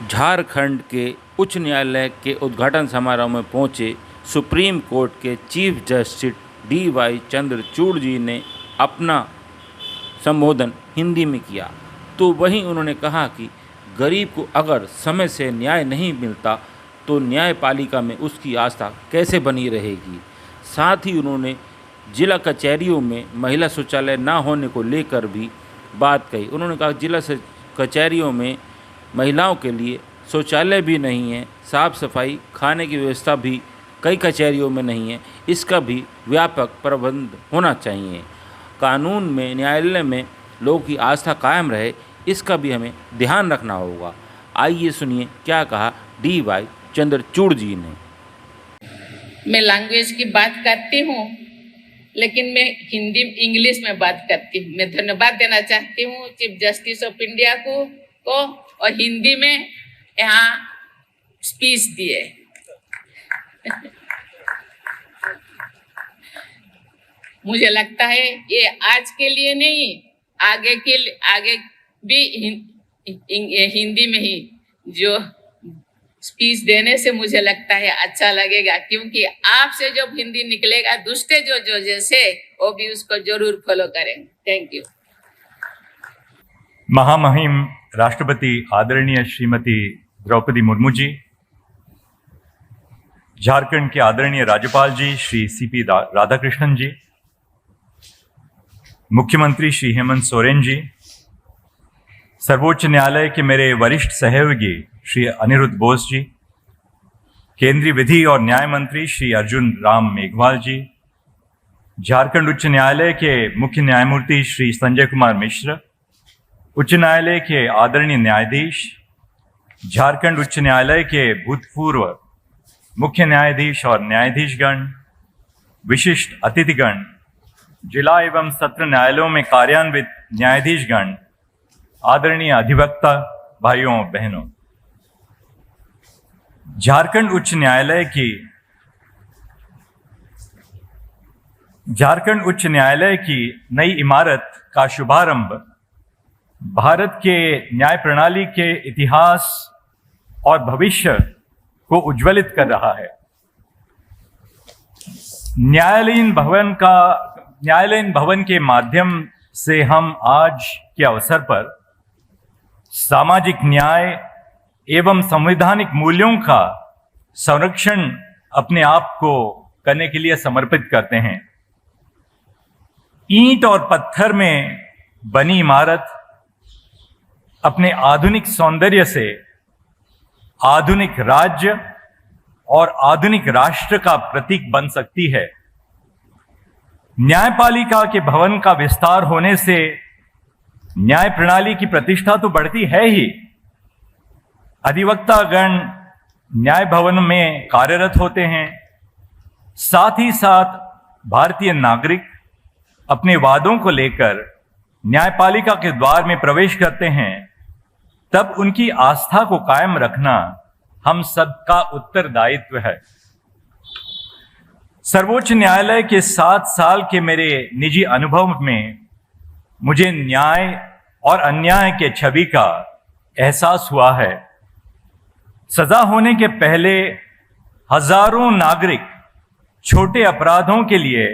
झारखंड के उच्च न्यायालय के उद्घाटन समारोह में पहुंचे सुप्रीम कोर्ट के चीफ जस्टिस डी.वाई. चंद्रचूड़ जी ने अपना संबोधन हिंदी में किया, तो वहीं उन्होंने कहा कि गरीब को अगर समय से न्याय नहीं मिलता तो न्यायपालिका में उसकी आस्था कैसे बनी रहेगी। साथ ही उन्होंने जिला कचहरियों में महिला शौचालय न होने को लेकर भी बात कही। उन्होंने कहा जिला कचहरियों में महिलाओं के लिए शौचालय भी नहीं है, साफ़ सफाई, खाने की व्यवस्था भी कई कचहरियों में नहीं है, इसका भी व्यापक प्रबंध होना चाहिए। कानून में, न्यायालय में लोगों की आस्था कायम रहे, इसका भी हमें ध्यान रखना होगा। आइए सुनिए क्या कहा डी.वाई. चंद्रचूड़ जी ने। मैं लैंग्वेज की बात करती हूँ, लेकिन मैं हिंदी इंग्लिश में बात करती हूँ। मैं धन्यवाद देना चाहती हूँ चीफ जस्टिस ऑफ इंडिया को और हिंदी में यहाँ स्पीच दिए। मुझे लगता है ये आज के लिए नहीं, आगे भी हिंदी में ही जो स्पीच देने से मुझे लगता है अच्छा लगेगा, क्योंकि आपसे जब हिंदी निकलेगा दूसरे जो जैसे वो भी उसको जरूर फॉलो करेंगे। Thank you. महामहिम राष्ट्रपति आदरणीय श्रीमती द्रौपदी मुर्मू जी, झारखंड के आदरणीय राज्यपाल जी श्री सी.पी. राधाकृष्णन जी, मुख्यमंत्री श्री हेमंत सोरेन जी, सर्वोच्च न्यायालय के मेरे वरिष्ठ सहयोगी श्री अनिरुद्ध बोस जी, केंद्रीय विधि और न्याय मंत्री श्री अर्जुन राम मेघवाल जी, झारखंड उच्च न्यायालय के मुख्य न्यायमूर्ति श्री संजय कुमार मिश्र, उच्च न्यायालय के आदरणीय न्यायाधीश, झारखंड उच्च न्यायालय के भूतपूर्व मुख्य न्यायाधीश और न्यायाधीशगण, विशिष्ट अतिथिगण, जिला एवं सत्र न्यायालयों में कार्यान्वित न्यायाधीशगण, आदरणीय अधिवक्ता भाइयों बहनों, झारखंड उच्च न्यायालय की नई इमारत का शुभारंभ भारत के न्याय प्रणाली के इतिहास और भविष्य को उज्ज्वलित कर रहा है। न्यायालयीन भवन के माध्यम से हम आज के अवसर पर सामाजिक न्याय एवं संवैधानिक मूल्यों का संरक्षण अपने आप को करने के लिए समर्पित करते हैं। ईंट और पत्थर में बनी इमारत अपने आधुनिक सौंदर्य से आधुनिक राज्य और आधुनिक राष्ट्र का प्रतीक बन सकती है। न्यायपालिका के भवन का विस्तार होने से न्याय प्रणाली की प्रतिष्ठा तो बढ़ती है ही, अधिवक्तागण न्याय भवन में कार्यरत होते हैं, साथ ही साथ भारतीय नागरिक अपने वादों को लेकर न्यायपालिका के द्वार में प्रवेश करते हैं। तब उनकी आस्था को कायम रखना हम सबका उत्तरदायित्व है। सर्वोच्च न्यायालय के 7 साल के मेरे निजी अनुभव में मुझे न्याय और अन्याय के छवि का एहसास हुआ है। सजा होने के पहले हजारों नागरिक छोटे अपराधों के लिए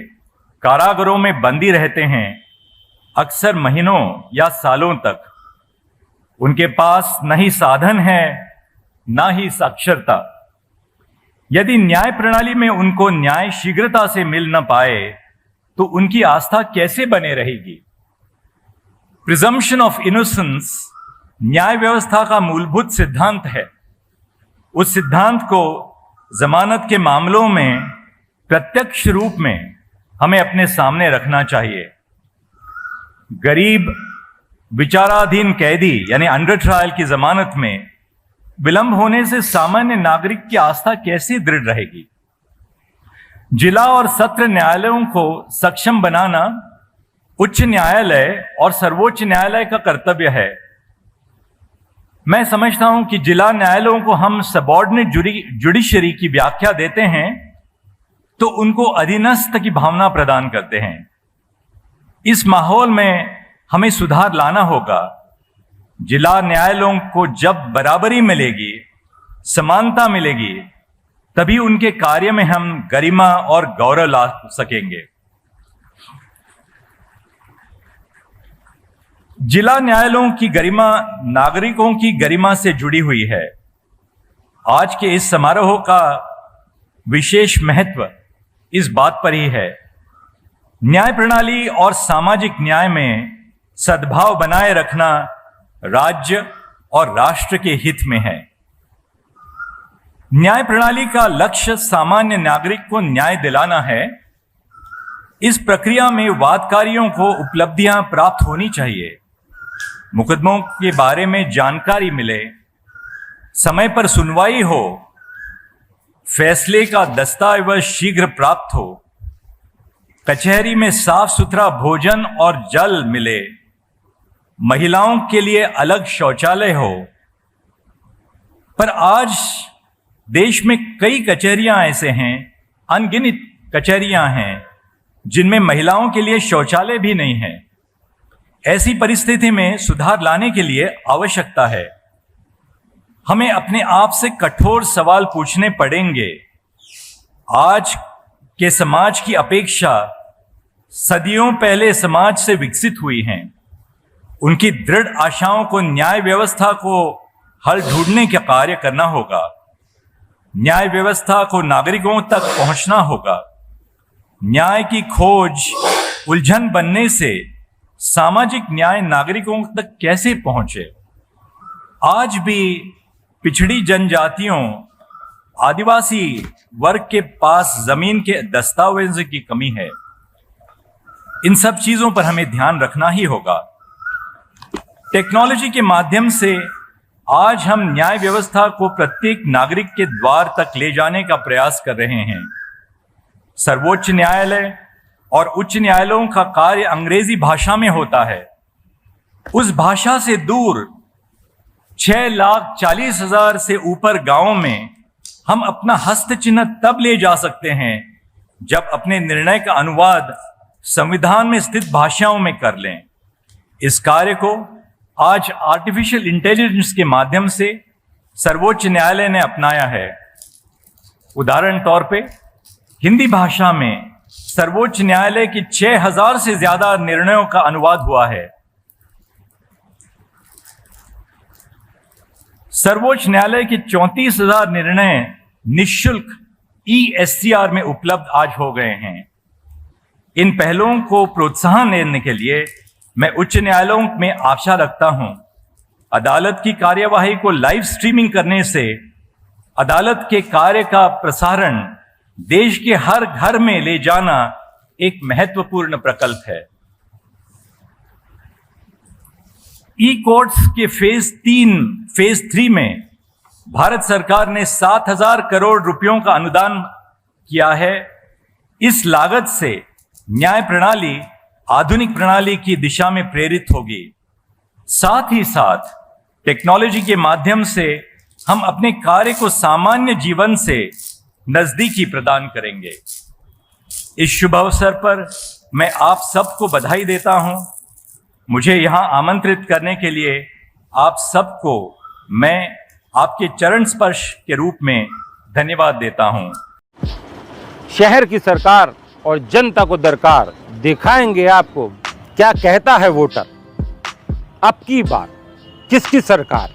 कारागारों में बंदी रहते हैं, अक्सर महीनों या सालों तक। उनके पास न ही साधन है, न ही साक्षरता। यदि न्याय प्रणाली में उनको न्याय शीघ्रता से मिल न पाए तो उनकी आस्था कैसे बने रहेगी। प्रिजम्पशन ऑफ इनोसेंस न्याय व्यवस्था का मूलभूत सिद्धांत है। उस सिद्धांत को जमानत के मामलों में प्रत्यक्ष रूप में हमें अपने सामने रखना चाहिए। गरीब विचाराधीन कैदी यानी अंडर ट्रायल की जमानत में विलंब होने से सामान्य नागरिक की आस्था कैसे दृढ़ रहेगी। जिला और सत्र न्यायालयों को सक्षम बनाना उच्च न्यायालय और सर्वोच्च न्यायालय का कर्तव्य है। मैं समझता हूं कि जिला न्यायालयों को हम सबऑर्डिनेट जुडिशरी की व्याख्या देते हैं तो उनको अधीनस्थ की भावना प्रदान करते हैं। इस माहौल में हमें सुधार लाना होगा। जिला न्यायालयों को जब बराबरी मिलेगी, समानता मिलेगी, तभी उनके कार्य में हम गरिमा और गौरव ला सकेंगे। जिला न्यायालयों की गरिमा नागरिकों की गरिमा से जुड़ी हुई है। आज के इस समारोह का विशेष महत्व इस बात पर ही है। न्याय प्रणाली और सामाजिक न्याय में सद्भाव बनाए रखना राज्य और राष्ट्र के हित में है। न्याय प्रणाली का लक्ष्य सामान्य नागरिक को न्याय दिलाना है। इस प्रक्रिया में वादकारियों को उपलब्धियां प्राप्त होनी चाहिए, मुकदमों के बारे में जानकारी मिले, समय पर सुनवाई हो, फैसले का दस्तावेज शीघ्र प्राप्त हो, कचहरी में साफ सुथरा भोजन और जल मिले, महिलाओं के लिए अलग शौचालय हो। पर आज देश में कई कचहरियां ऐसे हैं, अनगिनत कचहरियां हैं, जिनमें महिलाओं के लिए शौचालय भी नहीं है। ऐसी परिस्थिति में सुधार लाने के लिए आवश्यकता है। हमें अपने आप से कठोर सवाल पूछने पड़ेंगे। आज के समाज की अपेक्षा सदियों पहले समाज से विकसित हुई हैं। उनकी दृढ़ आशाओं को न्याय व्यवस्था को हल ढूंढने का कार्य करना होगा। न्याय व्यवस्था को नागरिकों तक पहुंचना होगा। न्याय की खोज उलझन बनने से सामाजिक न्याय नागरिकों तक कैसे पहुंचे? आज भी पिछड़ी जनजातियों, आदिवासी वर्ग के पास जमीन के दस्तावेज की कमी है। इन सब चीजों पर हमें ध्यान रखना ही होगा। टेक्नोलॉजी के माध्यम से आज हम न्याय व्यवस्था को प्रत्येक नागरिक के द्वार तक ले जाने का प्रयास कर रहे हैं। सर्वोच्च न्यायालय और उच्च न्यायालयों का कार्य अंग्रेजी भाषा में होता है। उस भाषा से दूर 6,40,000 से ऊपर गांवों में हम अपना हस्तचिन्ह तब ले जा सकते हैं जब अपने निर्णय का अनुवाद संविधान में स्थित भाषाओं में कर लें। इस कार्य को आज आर्टिफिशियल इंटेलिजेंस के माध्यम से सर्वोच्च न्यायालय ने अपनाया है। उदाहरण तौर पे हिंदी भाषा में सर्वोच्च न्यायालय की 6,000 से ज्यादा निर्णयों का अनुवाद हुआ है। सर्वोच्च न्यायालय के 34,000 निर्णय निःशुल्क ESCR में उपलब्ध आज हो गए हैं। इन पहलों को प्रोत्साहन देने के लिए मैं उच्च न्यायालयों में आशा रखता हूं। अदालत की कार्यवाही को लाइव स्ट्रीमिंग करने से अदालत के कार्य का प्रसारण देश के हर घर में ले जाना एक महत्वपूर्ण प्रकल्प है। ई कोर्ट्स के फेज 3 में भारत सरकार ने 7,000 करोड़ रुपयों का अनुदान किया है। इस लागत से न्याय प्रणाली आधुनिक प्रणाली की दिशा में प्रेरित होगी। साथ ही साथ टेक्नोलॉजी के माध्यम से हम अपने कार्य को सामान्य जीवन से नजदीकी प्रदान करेंगे। इस शुभ अवसर पर मैं आप सबको बधाई देता हूं। मुझे यहां आमंत्रित करने के लिए आप सबको मैं आपके चरण स्पर्श के रूप में धन्यवाद देता हूं। शहर की सरकार और जनता को दरकार दिखाएंगे आपको क्या कहता है वोटर। अब की बार किसकी सरकार?